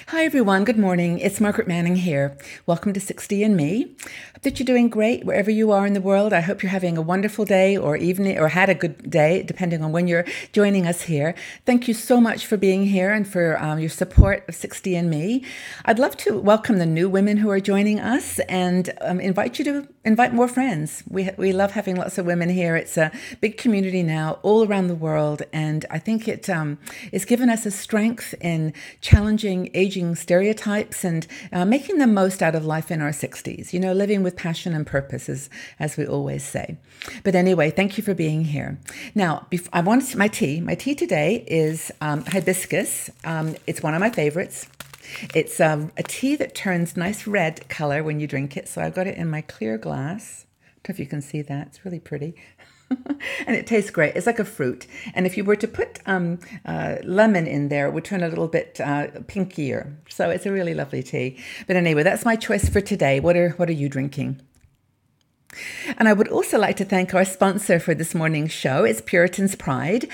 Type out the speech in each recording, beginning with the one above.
Hi everyone, good morning. It's Margaret Manning here. Welcome to 60 and Me. Hope that you're doing great wherever you are in the world. I hope you're having a wonderful day or evening or had a good day, depending on when you're joining us here. Thank you so much for being here and for your support of 60 and Me. I'd love to welcome the new women who are joining us and invite you to invite more friends. We love having lots of women here. It's a big community now all around the world, and I think it is given us a strength in challenging aging stereotypes and making the most out of life in our 60s, living with passion and purpose, as we always say. But anyway, thank you for being here. Now, I want my tea. My tea today is hibiscus. It's one of my favorites. It's a tea that turns nice red color when you drink it. So I've got it in my clear glass. I don't know if you can see that. It's really pretty. And it tastes great. It's like a fruit. And if you were to put lemon in there, it would turn a little bit pinkier. So it's a really lovely tea. But anyway, that's my choice for today. What are you drinking? And I would also like to thank our sponsor for this morning's show. It's Puritan's Pride.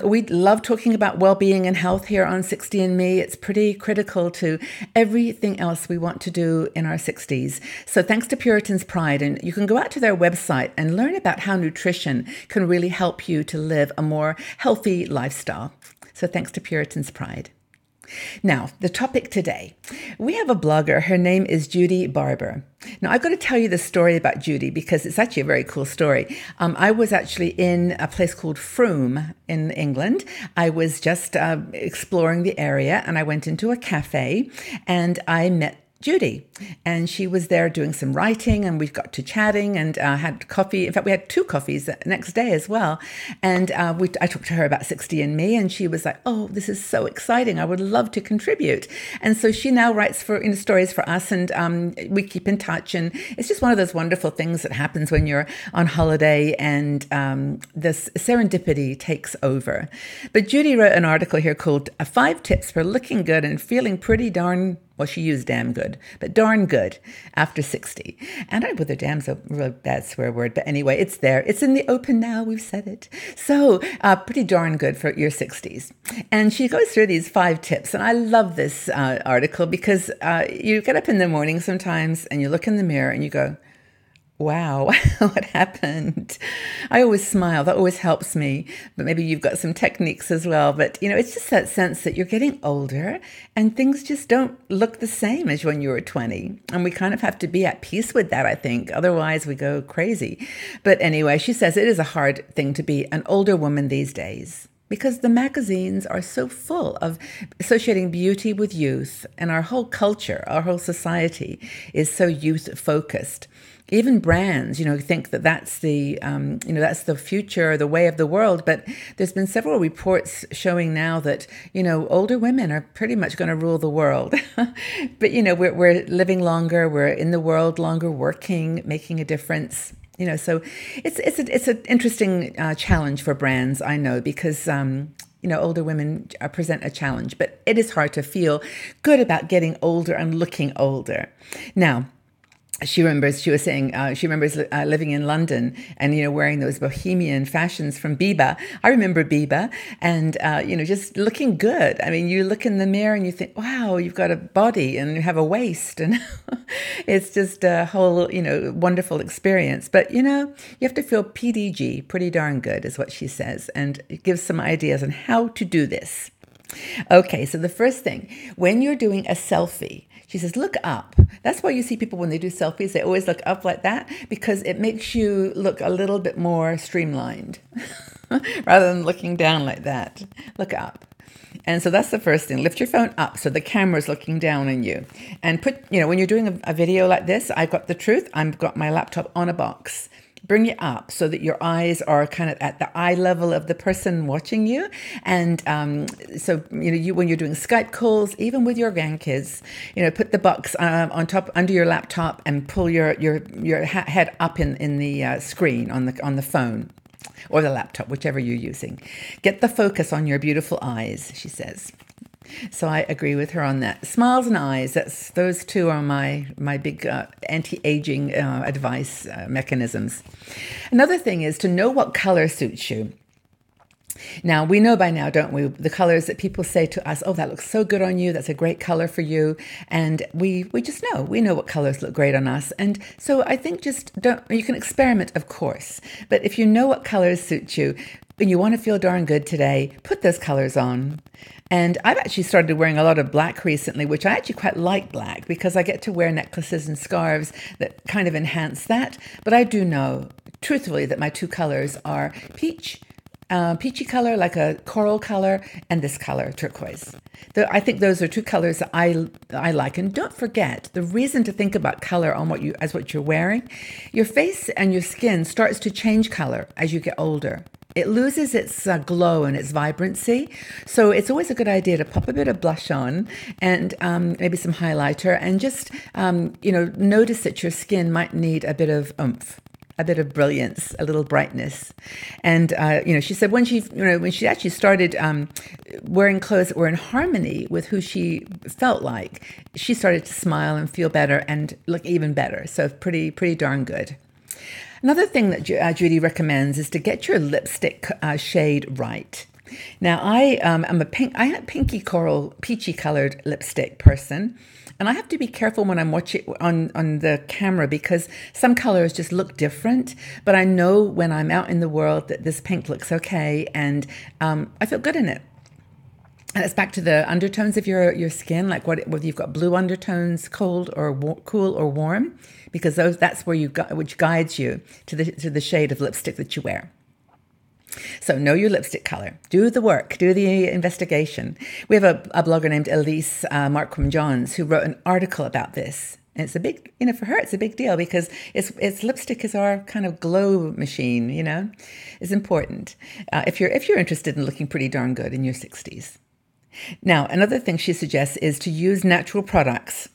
We love talking about well-being and health here on 60 and Me. It's pretty critical to everything else we want to do in our 60s. So thanks to Puritan's Pride. And you can go out to their website and learn about how nutrition can really help you to live a more healthy lifestyle. So thanks to Puritan's Pride. Now, the topic today. We have a blogger. Her name is Judy Barber. Now, I've got to tell you the story about Judy because it's actually a very cool story. I was actually in a place called Frome in England. I was just exploring the area, and I went into a cafe and I met Judy, and she was there doing some writing, and we got to chatting and had coffee. In fact, we had 2 coffees the next day as well. And I talked to her about 60 and Me, and she was like, "Oh, this is so exciting! I would love to contribute." And so she now writes stories for us, and we keep in touch. And it's just one of those wonderful things that happens when you're on holiday, and this serendipity takes over. But Judy wrote an article here called "5 Tips for Looking Good and Feeling Pretty Darn." Well, she used damn good, but darn good after 60. And I don't know whether damn's a real bad swear word, but anyway, it's there. It's in the open now. We've said it. So pretty darn good for your 60s. And she goes through these 5 tips. And I love this article because you get up in the morning sometimes and you look in the mirror and you go, wow, what happened? I always smile. That always helps me. But maybe you've got some techniques as well. But, it's just that sense that you're getting older and things just don't look the same as when you were 20. And we kind of have to be at peace with that, I think. Otherwise, we go crazy. But anyway, she says it is a hard thing to be an older woman these days, because the magazines are so full of associating beauty with youth, and our whole culture, our whole society is so youth-focused. Even brands, think that that's the future, the way of the world. But there's been several reports showing now that, older women are pretty much going to rule the world. But, we're living longer, we're in the world longer, working, making a difference. So it's an interesting challenge for brands, I know, because older women present a challenge, but it is hard to feel good about getting older and looking older. Now, she remembers living in London and, wearing those bohemian fashions from Biba. I remember Biba and, just looking good. I mean, you look in the mirror and you think, wow, you've got a body and you have a waist, and it's just a whole, wonderful experience. But, you have to feel PDG, pretty darn good is what she says. And it gives some ideas on how to do this. Okay, so the first thing, when you're doing a selfie, she says, look up. That's why you see people when they do selfies, they always look up like that, because it makes you look a little bit more streamlined rather than looking down like that. Look up. And so that's the first thing. Lift your phone up so the camera's looking down on you. And when you're doing a video like this, I've got the truth. I've got my laptop on a box. Bring it up so that your eyes are kind of at the eye level of the person watching you. And so, when you're doing Skype calls, even with your grandkids, put the box on top under your laptop and pull your head up in the screen on the phone or the laptop, whichever you're using. Get the focus on your beautiful eyes, she says. So I agree with her on that. Smiles and eyes, those 2 are my big anti-aging advice mechanisms. Another thing is to know what color suits you. Now, we know by now, don't we, the colors that people say to us, oh, that looks so good on you. That's a great color for you. And we just know. We know what colors look great on us. And so I think just don't, you can experiment, of course. But if you know what colors suit you and you want to feel darn good today, put those colors on. And I've actually started wearing a lot of black recently, which I actually quite like black because I get to wear necklaces and scarves that kind of enhance that. But I do know, truthfully, that my two colors are peachy color, like a coral color, and this color, turquoise. I think those are two colors that I like. And don't forget, the reason to think about color on what you're wearing, your face and your skin starts to change color as you get older. It loses its glow and its vibrancy. So it's always a good idea to pop a bit of blush on and maybe some highlighter and just, notice that your skin might need a bit of oomph, a bit of brilliance, a little brightness. And, she said when she actually started wearing clothes that were in harmony with who she felt like, she started to smile and feel better and look even better. So pretty darn good. Another thing that Judy recommends is to get your lipstick shade right. Now, I am a pinky coral, peachy colored lipstick person. And I have to be careful when I'm watching on the camera because some colors just look different. But I know when I'm out in the world that this pink looks okay and I feel good in it. And it's back to the undertones of your skin, like whether you've got blue undertones, cold or cool or warm, because that's where which guides you to the shade of lipstick that you wear. So know your lipstick color. Do the work. Do the investigation. We have a blogger named Elise Markram-Johns who wrote an article about this. And it's a big, for her, it's a big deal because it's lipstick is our kind of glow machine, It's important if you're interested in looking pretty darn good in your 60s. Now, another thing she suggests is to use natural products.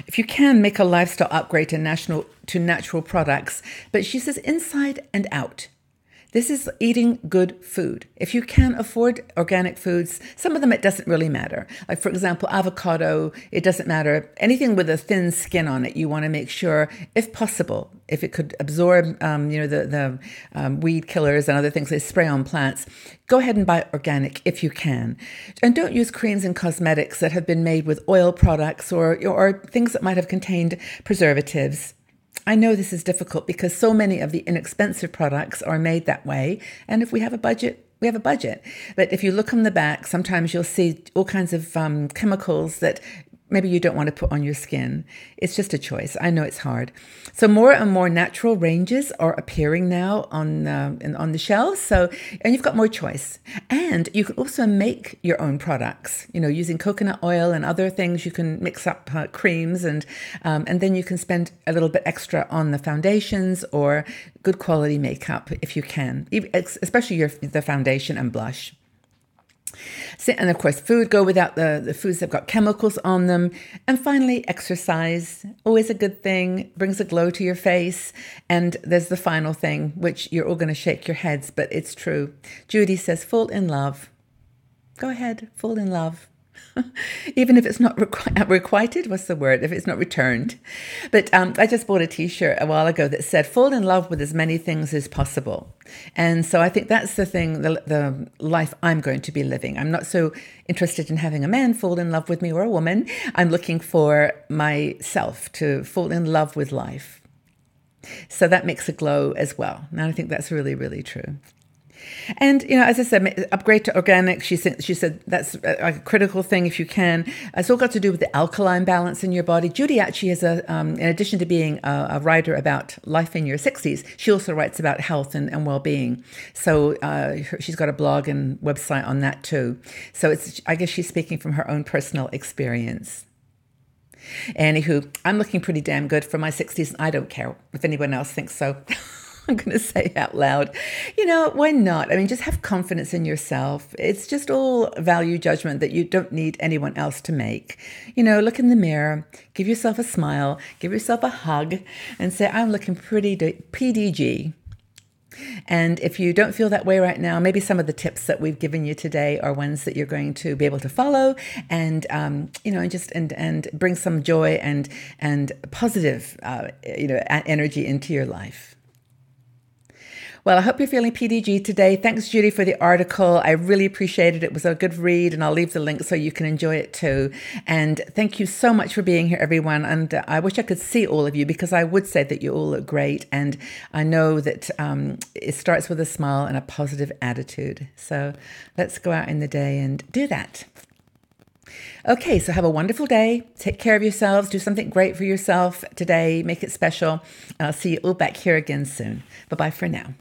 If you can, make a lifestyle upgrade to natural products, but she says inside and out. This is eating good food. If you can afford organic foods, some of them it doesn't really matter. Like, for example, avocado, it doesn't matter. Anything with a thin skin on it, you want to make sure, if possible, if it could absorb, the weed killers and other things they spray on plants, go ahead and buy organic if you can. And don't use creams and cosmetics that have been made with oil products or things that might have contained preservatives. I know this is difficult because so many of the inexpensive products are made that way. And if we have a budget, we have a budget. But if you look on the back, sometimes you'll see all kinds of chemicals that maybe you don't want to put on your skin. It's just a choice. I know it's hard. So more and more natural ranges are appearing now on the shelves. And you've got more choice. And you can also make your own products. Using coconut oil and other things, you can mix up creams and then you can spend a little bit extra on the foundations or good quality makeup if you can, especially the foundation and blush. And of course, food, go without the foods that have got chemicals on them. And finally, exercise, always a good thing, brings a glow to your face. And there's the final thing, which you're all going to shake your heads, but it's true. Judy says, fall in love. Go ahead, fall in love. Even if it's not requited, what's the word? If it's not returned. But I just bought a t-shirt a while ago that said, fall in love with as many things as possible. And so I think that's the thing, the life I'm going to be living. I'm not so interested in having a man fall in love with me or a woman. I'm looking for myself to fall in love with life. So that makes a glow as well. And I think that's really, really true. And, as I said, upgrade to organic. She said that's a critical thing if you can. It's all got to do with the alkaline balance in your body. Judy actually is in addition to being a writer about life in your 60s, she also writes about health and well-being. So she's got a blog and website on that too. So I guess she's speaking from her own personal experience. Anywho, I'm looking pretty damn good for my 60s, and I don't care if anyone else thinks so. I'm going to say out loud, why not? I mean, just have confidence in yourself. It's just all value judgment that you don't need anyone else to make. Look in the mirror, give yourself a smile, give yourself a hug, and say, I'm looking pretty PDG. And if you don't feel that way right now, maybe some of the tips that we've given you today are ones that you're going to be able to follow and and bring some joy and positive energy into your life. Well, I hope you're feeling PDG today. Thanks, Judy, for the article. I really appreciated it. It was a good read, and I'll leave the link so you can enjoy it too. And thank you so much for being here, everyone. And I wish I could see all of you, because I would say that you all look great. And I know that it starts with a smile and a positive attitude. So let's go out in the day and do that. Okay, so have a wonderful day. Take care of yourselves. Do something great for yourself today. Make it special. I'll see you all back here again soon. Bye-bye for now.